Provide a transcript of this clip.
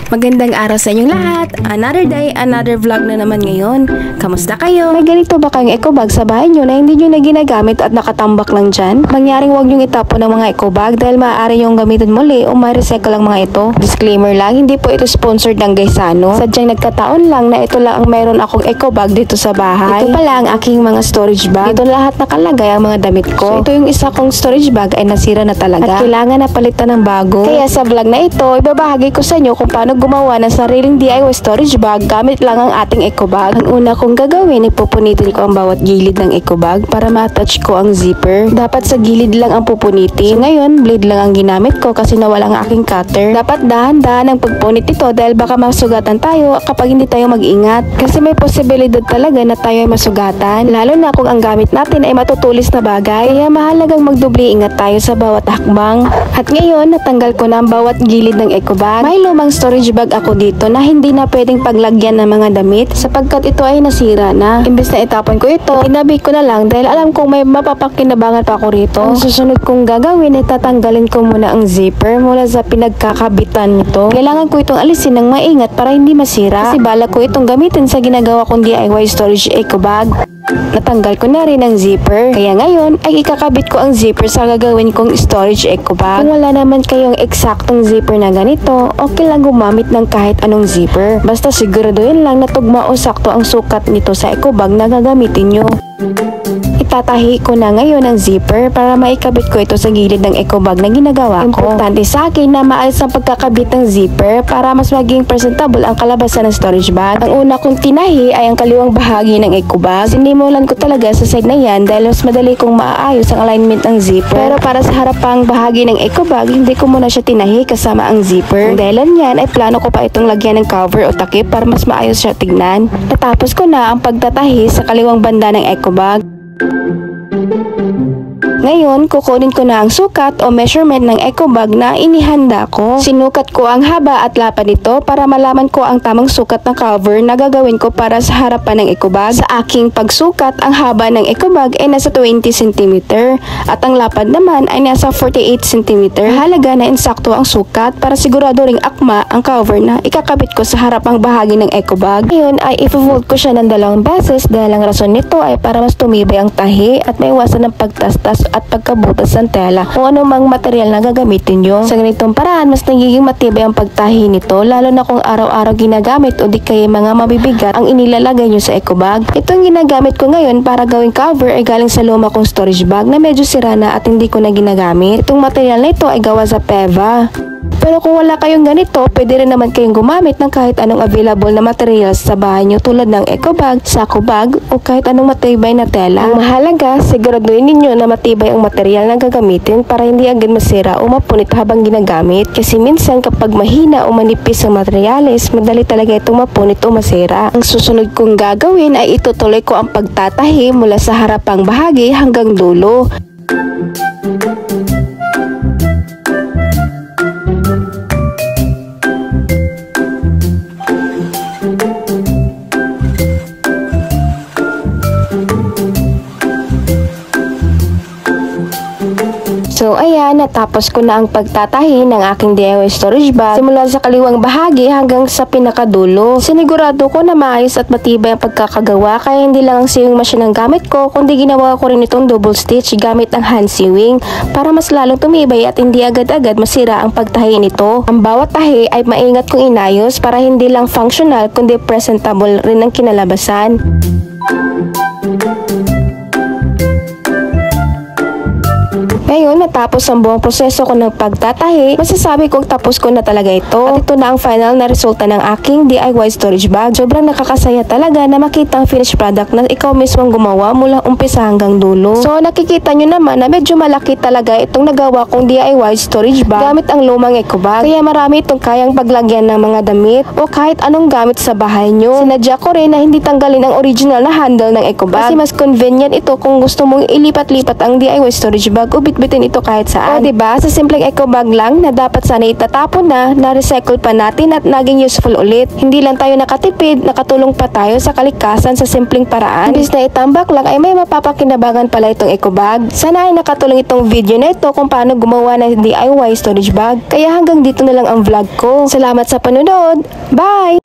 Magandang araw sa inyong lahat. Another day, another vlog na naman ngayon. Kamusta kayo? May ganito ba kayong eco bag sa bahay nyo na hindi nyo na ginagamit at nakatambak lang dyan? Mangyaring huwag nyong itapon ng mga eco bag dahil maaari nyong gamitin muli o ma-recycle ang mga ito. Disclaimer lang, hindi po ito sponsored ng Gaisano. Sadyang nagkataon lang na ito lang ang mayroon akong eco bag dito sa bahay. Ito pala ang aking mga storage bag. Dito lahat nakalagay ang mga damit ko. So ito yung isa kong storage bag ay nasira na talaga at kailangan na palitan ng bago. Kaya sa vlog na ito, ibabahagi ko sa inyo kung paano gumawa ng sariling DIY storage bag gamit lang ang ating eco bag. Ang una kong gagawin, ipupunitin ko ang bawat gilid ng eco bag para ma-attach ko ang zipper. Dapat sa gilid lang ang pupunitin. So ngayon, blade lang ang ginamit ko kasi nawala ang aking cutter. Dapat dahan-dahan ang pagpunit ito dahil baka masugatan tayo kapag hindi tayo mag-ingat. Kasi may posibilidad talaga na tayo ay masugatan. Lalo na kung ang gamit natin ay matutulis na bagay. Kaya mahalagang magdubli ingat tayo sa bawat hakbang. At ngayon, natanggal ko na ang bawat gilid ng eco bag. May lumang storage bag ako dito na hindi na pwedeng paglagyan ng mga damit sapagkat ito ay nasira na. Imbes na itapon ko ito, tinabi ko na lang dahil alam kong may mapapakinabangan pa ako rito. Ang susunod kong gagawin ay tatanggalin ko muna ang zipper mula sa pinagkakabitan nito. Kailangan ko itong alisin ng maingat para hindi masira kasi balak ko itong gamitin sa ginagawa kong DIY storage eco bag. Natanggal ko na rin ang zipper. Kaya ngayon ay ikakabit ko ang zipper sa gagawin kong storage eco bag. Kung wala naman kayong eksaktong zipper na ganito, okay lang gumamit ng kahit anong zipper. Basta siguraduhin lang na tugma o sakto ang sukat nito sa eco bag na gagamitin nyo. Itatahi ko na ngayon ang zipper para maikabit ko ito sa gilid ng eco bag na ginagawa ko. Importante sa akin na maayos ang pagkakabit ng zipper para mas maging presentable ang kalabasan ng storage bag. Ang una kong tinahi ay ang kaliwang bahagi ng eco bag. Sinimulan ko talaga sa side na yan dahil mas madali kong maaayos ang alignment ng zipper. Pero para sa harapang bahagi ng eco bag, hindi ko muna siya tinahi kasama ang zipper. Ang dahilan yan ay plano ko pa itong lagyan ng cover o takip para mas maayos siya tignan. Natapos ko na ang pagtatahi sa kaliwang banda ng eco bag. Ngayon, kukunin ko na ang sukat o measurement ng eco bag na inihanda ko. Sinukat ko ang haba at lapad nito para malaman ko ang tamang sukat ng cover na gagawin ko para sa harapan ng eco bag. Sa aking pagsukat, ang haba ng eco bag ay nasa 20 cm at ang lapad naman ay nasa 48 cm. Mahalaga na insakto ang sukat para sigurado ring akma ang cover na ikakabit ko sa harapang bahagi ng eco bag. Ngayon ay i-fold ko siya ng 2 beses dahil ang rason nito ay para mas tumibay ang tahi at maiwasan ng pagtastas at pagkabutas ng tela o anumang material na gagamitin nyo. Sa ganitong paraan, mas nagiging matibay ang pagtahi nito lalo na kung araw-araw ginagamit o di kaya mga mabibigat ang inilalagay nyo sa eco bag. Itong ginagamit ko ngayon para gawing cover ay galing sa luma kong storage bag na medyo sira na at hindi ko na ginagamit. Itong material na ito ay gawa sa Peva. Pero kung wala kayong ganito, pwede rin naman kayong gumamit ng kahit anong available na materials sa bahay nyo tulad ng eco bag, sako bag, o kahit anong matibay na tela. Ang mahalaga, siguraduhin ninyo na matibay ang material na gagamitin para hindi agad masira o mapunit habang ginagamit. Kasi minsan kapag mahina o manipis ang materyales, madali talaga itong mapunit o masira. Ang susunod kong gagawin ay itutuloy ko ang pagtatahi mula sa harapang bahagi hanggang dulo. So ayan, natapos ko na ang pagtatahi ng aking DIY storage bag simula sa kaliwang bahagi hanggang sa pinakadulo. Sinigurado ko na maayos at matibay ang pagkakagawa kaya hindi lang ang sewing machine ang gamit ko kundi ginawa ko rin itong double stitch gamit ang hand sewing para mas lalong tumibay at hindi agad-agad masira ang pagtahi nito. Ang bawat tahi ay maingat kong inayos para hindi lang functional kundi presentable rin ang kinalabasan. Ngayon, natapos ang buong proseso ko ng pagtatahi, masasabi kong tapos ko na talaga ito. At ito na ang final na resulta ng aking DIY storage bag. Sobrang nakakasaya talaga na makita ang finished product na ikaw mismo ang gumawa mula umpisa hanggang dulo. So, nakikita nyo naman na medyo malaki talaga itong nagawa kong DIY storage bag gamit ang lumang eco bag. Kaya marami itong kayang paglagyan ng mga damit o kahit anong gamit sa bahay nyo. Sinadya ko rin na hindi tanggalin ang original na handle ng eco bag kasi mas convenient ito kung gusto mong ilipat-lipat ang DIY storage bag o bitbitin gamitin ito kahit saan. O diba, sa simpleng eco bag lang na dapat sana itatapon na recycle pa natin at naging useful ulit. Hindi lang tayo nakatipid, nakatulong pa tayo sa kalikasan sa simpleng paraan. Imbis na itambak lang ay may mapapakinabangan pala itong eco bag. Sana ay nakatulong itong video na ito kung paano gumawa ng DIY storage bag. Kaya hanggang dito na lang ang vlog ko. Salamat sa panonood. Bye!